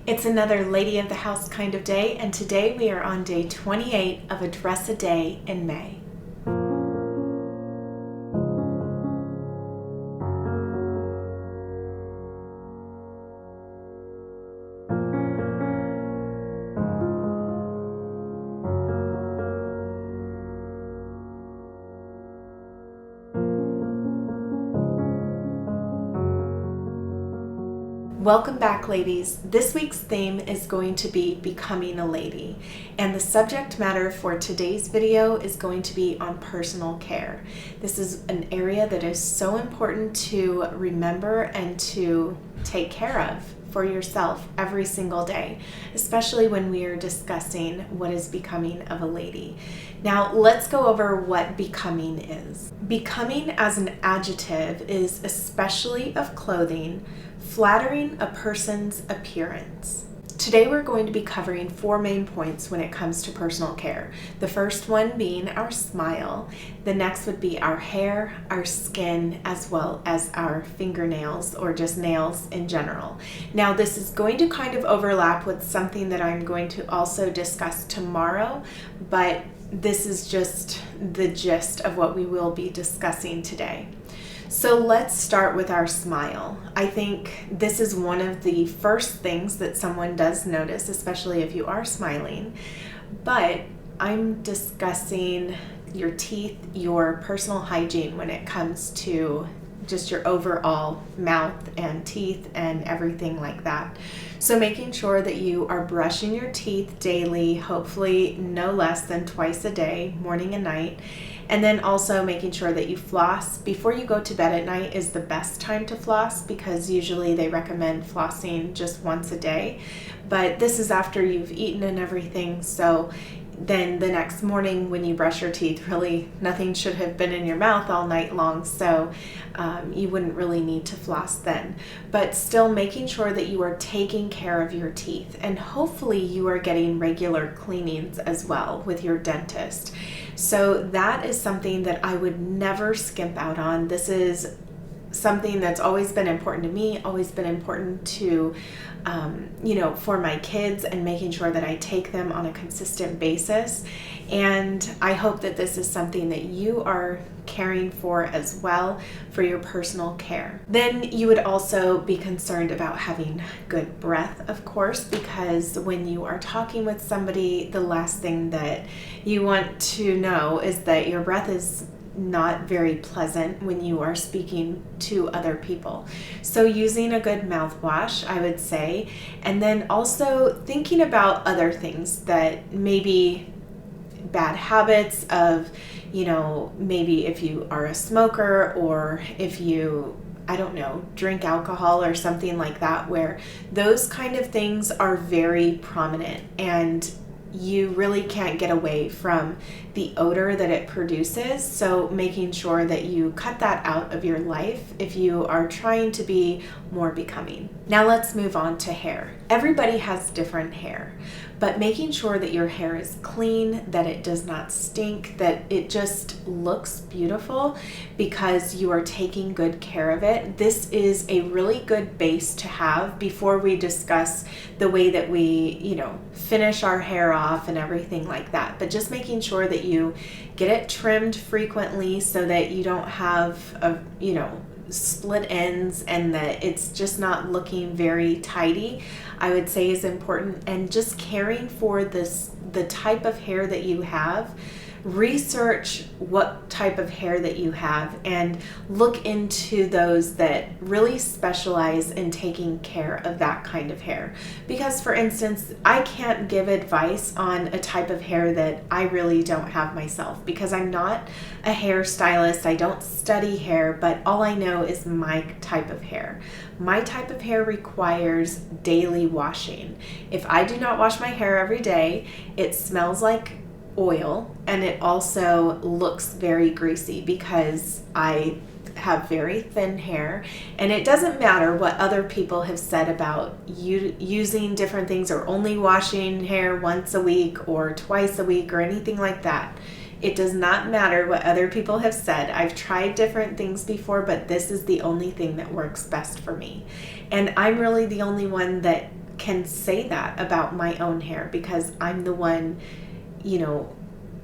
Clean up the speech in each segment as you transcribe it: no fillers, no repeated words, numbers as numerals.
It's another lady of the house kind of day, and today we are on day 28 of a dress a day in May. Welcome back, ladies. This week's theme is going to be becoming a lady, and the subject matter for today's video is going to be on personal care. This is an area that is so important to remember and to take care of for yourself every single day, especially when we are discussing what is becoming of a lady. Now, let's go over what becoming is. Becoming as an adjective is especially of clothing, flattering a person's appearance. Today we're going to be covering 4 main points when it comes to personal care. The first one being our smile. The next would be our hair, our skin, as well as our fingernails or just nails in general. Now this is going to kind of overlap with something that I'm going to also discuss tomorrow, but this is just the gist of what we will be discussing today. So let's start with our smile. I think this is one of the first things that someone does notice, especially if you are smiling. But I'm discussing your teeth, your personal hygiene when it comes to just your overall mouth and teeth and everything like that. So making sure that you are brushing your teeth daily, hopefully no less than twice a day, morning and night. And then also making sure that you floss before you go to bed at night is the best time to floss, because usually they recommend flossing just once a day. But this is after you've eaten and everything, so then the next morning when you brush your teeth, really nothing should have been in your mouth all night long, so you wouldn't really need to floss then. But still making sure that you are taking care of your teeth, and hopefully you are getting regular cleanings as well with your dentist. So that is something that I would never skimp out on. This is something that's always been important to me, always been important to for my kids, and making sure that I take them on a consistent basis. And I hope that this is something that you are caring for as well for your personal care. Then you would also be concerned about having good breath, of course, because when you are talking with somebody, the last thing that you want to know is that your breath is not very pleasant when you are speaking to other people. So using a good mouthwash, I would say, and then also thinking about other things that maybe bad habits of, maybe if you are a smoker, or if you, drink alcohol or something like that, where those kind of things are very prominent and you really can't get away from the odor that it produces. So making sure that you cut that out of your life if you are trying to be more becoming. Now let's move on to hair. Everybody has different hair, but making sure that your hair is clean, that it does not stink, that it just looks beautiful because you are taking good care of it. This is a really good base to have before we discuss the way that we, finish our hair off and everything like that. But just making sure that you get it trimmed frequently so that you don't have split ends and that it's just not looking very tidy, I would say is important. And just caring for the type of hair that you have. Research what type of hair that you have and look into those that really specialize in taking care of that kind of hair. Because for instance, I can't give advice on a type of hair that I really don't have myself, because I'm not a hairstylist. I don't study hair, but all I know is my type of hair. My type of hair requires daily washing. If I do not wash my hair every day, it smells like oil, and it also looks very greasy because I have very thin hair. And it doesn't matter what other people have said about you using different things or only washing hair once a week or twice a week or anything like that. It does not matter what other people have said. I've tried different things before, but this is the only thing that works best for me. And I'm really the only one that can say that about my own hair because I'm the one,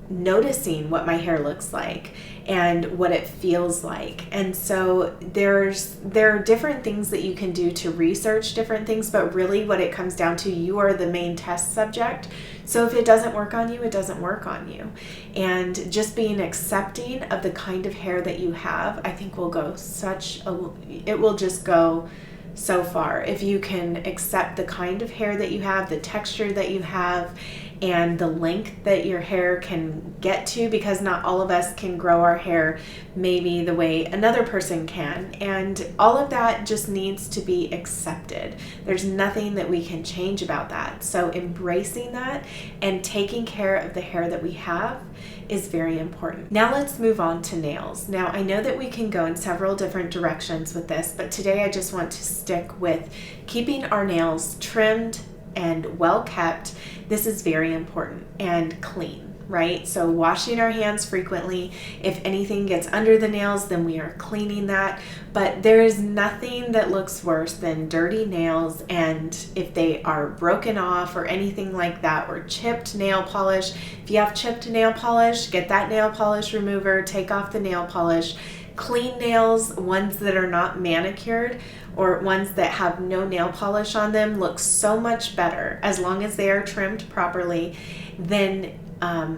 noticing what my hair looks like and what it feels like. And so there are different things that you can do to research different things, but really what it comes down to, you are the main test subject. So if it doesn't work on you, it doesn't work on you. And just being accepting of the kind of hair that you have, I think it will just go so far. If you can accept the kind of hair that you have, the texture that you have, and the length that your hair can get to, because not all of us can grow our hair maybe the way another person can. And all of that just needs to be accepted. There's nothing that we can change about that. So embracing that and taking care of the hair that we have is very important. Now let's move on to nails. Now I know that we can go in several different directions with this, but today I just want to stick with keeping our nails trimmed and well kept. This is very important, and clean, right? So washing our hands frequently. If anything gets under the nails, then we are cleaning that. But there is nothing that looks worse than dirty nails, and if they are broken off or anything like that, or chipped nail polish. If you have chipped nail polish, get that nail polish remover, take off the nail polish. Clean nails, ones that are not manicured or ones that have no nail polish on them, look so much better as long as they are trimmed properly than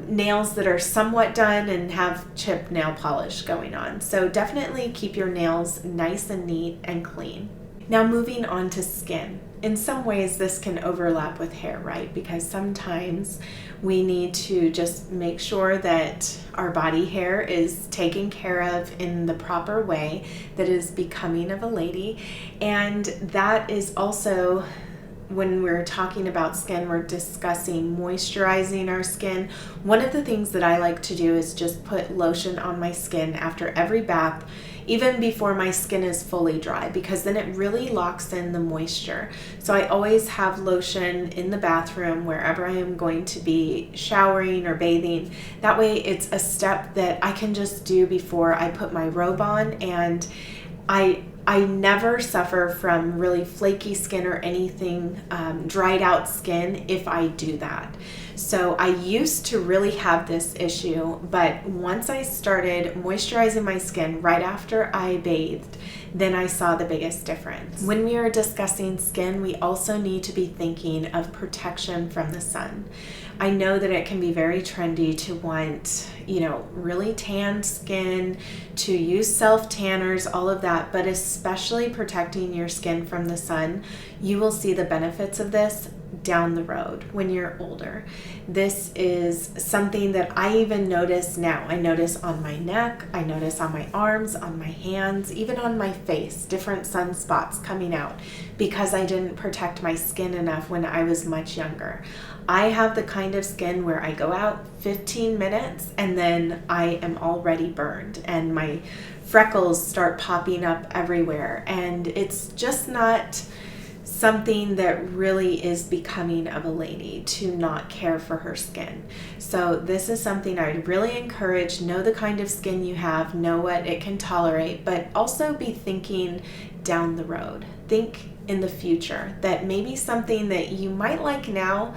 nails that are somewhat done and have chipped nail polish going on. So definitely keep your nails nice and neat and clean. Now moving on to skin. In some ways this can overlap with hair, right? Because sometimes we need to just make sure that our body hair is taken care of in the proper way that is becoming of a lady. And that is also, when we're talking about skin, we're discussing moisturizing our skin. One of the things that I like to do is just put lotion on my skin after every bath, even before my skin is fully dry, because then it really locks in the moisture. So I always have lotion in the bathroom wherever I am going to be showering or bathing. That way it's a step that I can just do before I put my robe on, and I never suffer from really flaky skin or anything, dried out skin if I do that. So I used to really have this issue, but once I started moisturizing my skin right after I bathed, then I saw the biggest difference. When we are discussing skin, we also need to be thinking of protection from the sun. I know that it can be very trendy to want, really tanned skin, to use self-tanners, all of that, but especially protecting your skin from the sun. You will see the benefits of this down the road when you're older. This is something that I even notice now. I notice on my neck, I notice on my arms, on my hands, even on my face, different sunspots coming out because I didn't protect my skin enough when I was much younger. I have the kind of skin where I go out 15 minutes and then I am already burned and my freckles start popping up everywhere, and it's just not something that really is becoming of a lady to not care for her skin. So this is something I would really encourage. Know the kind of skin you have, know what it can tolerate, but also be thinking down the road. Think in the future that maybe something that you might like now,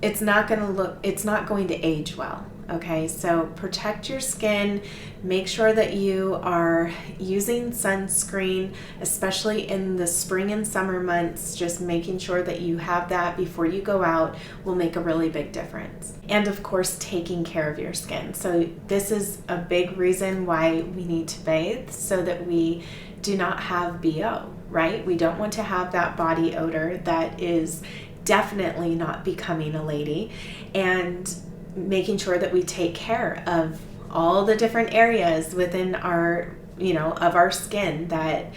it's not going to age well. Okay, so protect your skin, make sure that you are using sunscreen, especially in the spring and summer months. Just making sure that you have that before you go out will make a really big difference. And of course, taking care of your skin. So this is a big reason why we need to bathe, so that we do not have BO, right? We don't want to have that body odor that is definitely not becoming a lady, and making sure that we take care of all the different areas within our, of our skin that,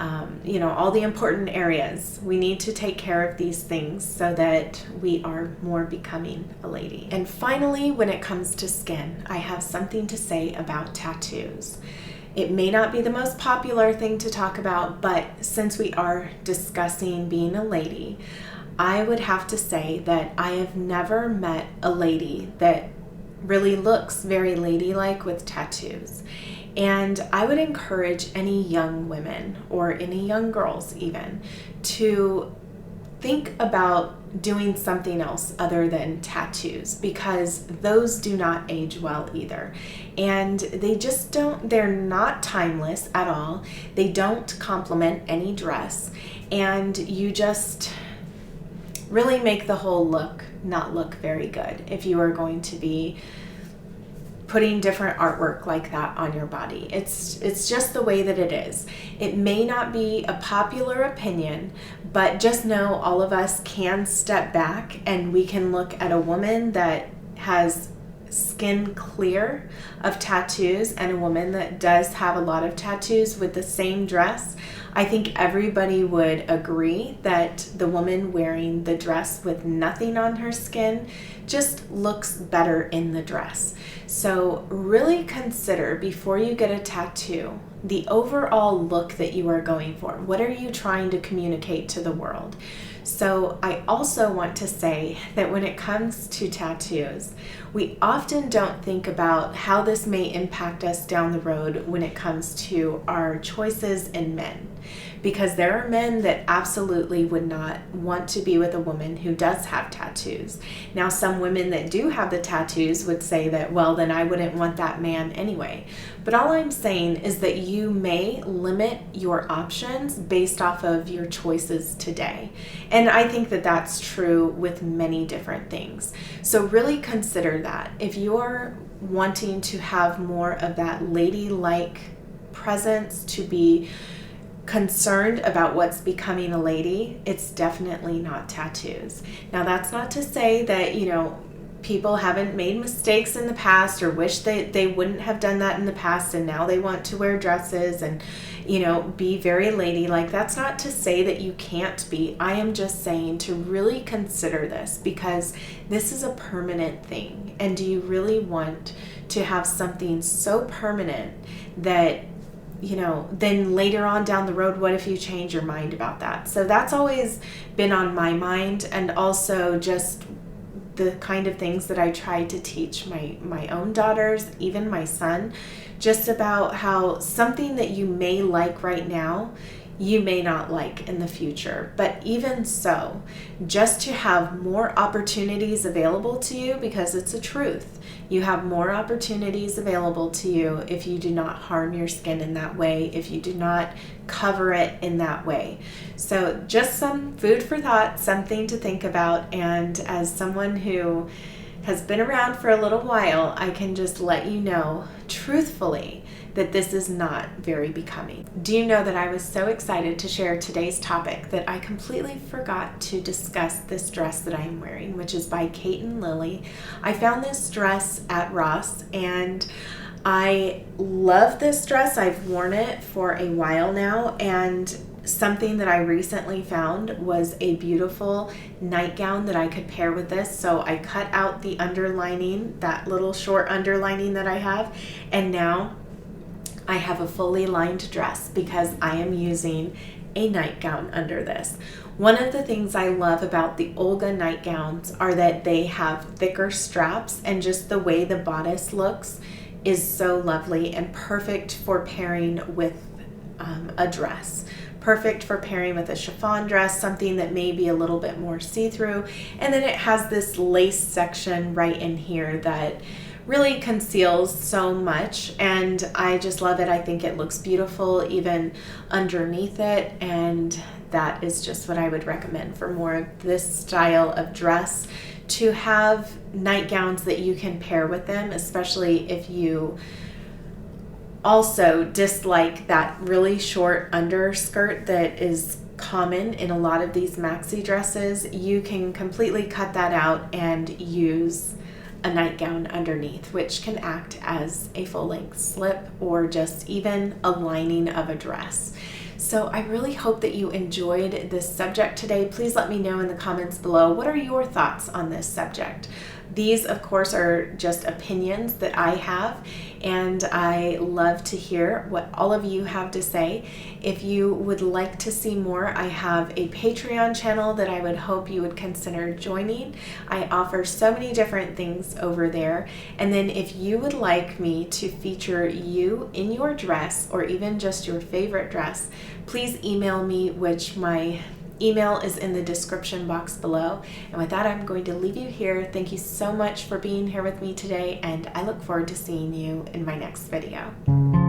all the important areas. We need to take care of these things so that we are more becoming a lady. And finally, when it comes to skin, I have something to say about tattoos. It may not be the most popular thing to talk about, but since we are discussing being a lady, I would have to say that I have never met a lady that really looks very ladylike with tattoos. And I would encourage any young women or any young girls even to think about doing something else other than tattoos, because those do not age well either. And they're not timeless at all. They don't complement any dress. And you just really make the whole look not look very good if you are going to be putting different artwork like that on your body. It's just the way that it is. It may not be a popular opinion, but just know all of us can step back and we can look at a woman that has skin clear of tattoos and a woman that does have a lot of tattoos with the same dress. I think everybody would agree that the woman wearing the dress with nothing on her skin just looks better in the dress. So really consider, before you get a tattoo, the overall look that you are going for. What are you trying to communicate to the world? So I also want to say that when it comes to tattoos, we often don't think about how this may impact us down the road when it comes to our choices in men. Because there are men that absolutely would not want to be with a woman who does have tattoos. Now, some women that do have the tattoos would say that, well, then I wouldn't want that man anyway. But all I'm saying is that you may limit your options based off of your choices today. And I think that that's true with many different things. So really consider that. If you're wanting to have more of that ladylike presence, to be concerned about what's becoming a lady, it's definitely not tattoos. Now, that's not to say that, people haven't made mistakes in the past or wish they wouldn't have done that in the past and now they want to wear dresses and, be very ladylike. That's not to say that you can't be. I am just saying to really consider this, because this is a permanent thing. And do you really want to have something so permanent that then later on down the road, what if you change your mind about that? So that's always been on my mind, and also just the kind of things that I try to teach my own daughters, even my son, just about how something that you may like right now, you may not like in the future. But even so, just to have more opportunities available to you, because it's a truth. You have more opportunities available to you if you do not harm your skin in that way, if you do not cover it in that way. So just some food for thought, something to think about. And as someone who has been around for a little while, I can just let you know truthfully that this is not very becoming. Do you know that I was so excited to share today's topic that I completely forgot to discuss this dress that I am wearing, which is by Kate and Lily. I found this dress at Ross and I love this dress. I've worn it for a while now, and something that I recently found was a beautiful nightgown that I could pair with this. So I cut out the underlining, that little short underlining that I have, and now I have a fully lined dress because I am using a nightgown under this. One of the things I love about the Olga nightgowns are that they have thicker straps, and just the way the bodice looks is so lovely and perfect for pairing with a dress. Perfect for pairing with a chiffon dress, something that may be a little bit more see-through. And then it has this lace section right in here that really conceals so much, and I just love it. I think it looks beautiful even underneath it, and that is just what I would recommend for more of this style of dress, to have nightgowns that you can pair with them, especially if you also dislike that really short underskirt that is common in a lot of these maxi dresses. You can completely cut that out and use a nightgown underneath, which can act as a full-length slip or just even a lining of a dress. So I really hope that you enjoyed this subject today. Please let me know in the comments below, what are your thoughts on this subject? These, of course, are just opinions that I have, and I love to hear what all of you have to say. If you would like to see more, I have a Patreon channel that I would hope you would consider joining. I offer so many different things over there. And then if you would like me to feature you in your dress, or even just your favorite dress, please email me, which my email is in the description box below. And with that, I'm going to leave you here. Thank you so much for being here with me today, and I look forward to seeing you in my next video.